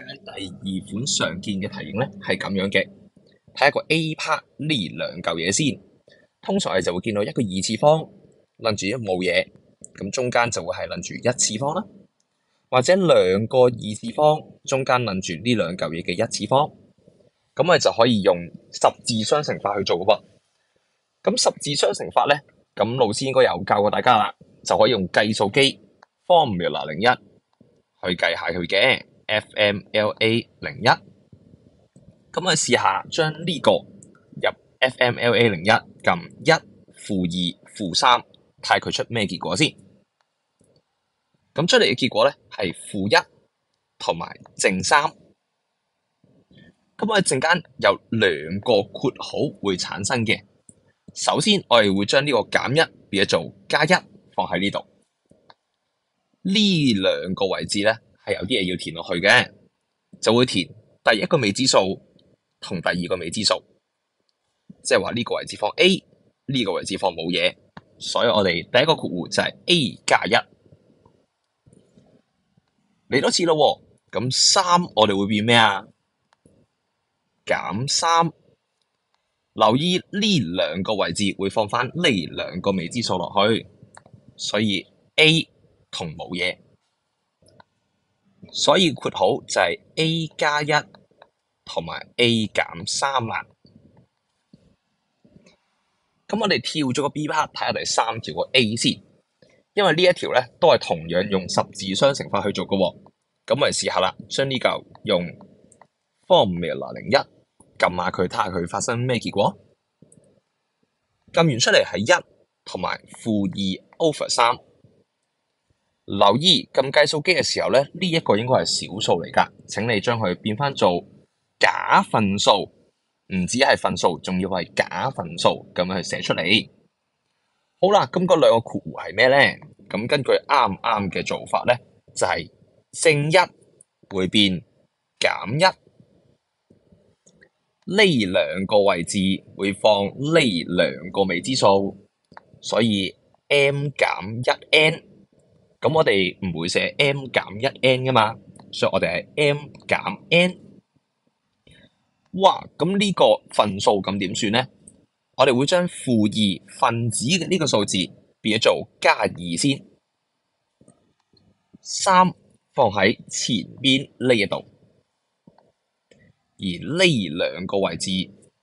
第二款常見嘅題型咧係咁樣嘅，睇下個 A part 呢兩嚿嘢先。通常係就會見到一個二次方拎住一冇嘢，咁中間就會係拎住一次方啦，或者兩個二次方中間拎住呢兩嚿嘢嘅一次方，咁我哋就可以用十字相乘法去做嘅噃。咁十字相乘法咧，咁老師應該有教過大家啦，就可以用計數機 Formula 01去計下佢嘅 FMLA 01。咁我哋試下將呢個入 FMLA 01，撳1負2負3，睇下佢出咩結果先。咁出嚟嘅結果咧係負1同埋正3。咁我哋陣間有兩個括號會產生嘅。首先我哋會將呢個減1變咗做加1放喺呢度。呢兩個位置咧係有啲嘢要填落去嘅，就會填第一個未知數同第二個未知數，即係話呢個位置放 A， 呢個位置放冇嘢，所以我哋第一個括弧就係 A 加1。嚟多次咯喎，咁3我哋會變咩啊？減3。留意呢兩個位置會放翻呢兩個未知數落去，所以 A 同冇嘢，所以括號就係 A 加1同埋 A 減3啦。咁我哋跳咗個 B part 睇下第三條個 A 先，因為呢一條咧都係同樣用十字相乘法去做嘅喎。咁我哋試下啦，將呢嚿用 Formula 01撳下佢，睇下佢發生咩結果。撳完出嚟係1同埋負2 over 3。留意撳計數機嘅時候咧，呢一個應該係小數嚟㗎。請你將佢變翻做假份數，唔止係份數，仲要係假份數咁樣去寫出嚟。好啦，咁嗰兩個括弧係咩咧？咁根據啱啱嘅做法咧，就係正1會變減1。呢兩個位置會放呢兩個未知數，所以 m 減1n。咁我哋唔會寫 m 減1n 噶嘛，所以我哋係 m 減 n。哇，咁呢個份數咁點算咧？我哋會將負2分子嘅呢個數字變咗做加2先，3放喺前邊呢一度，而呢兩個位置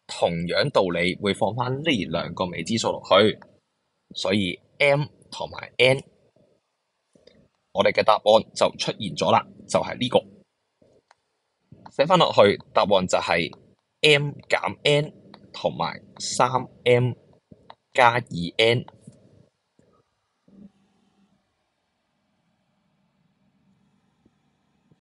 同樣道理會放翻呢兩個未知數落去，所以 m 同埋 n。我哋嘅答案就出現咗啦，就係呢個。寫翻落去，答案就係 m 減 n 同埋3m 加2n。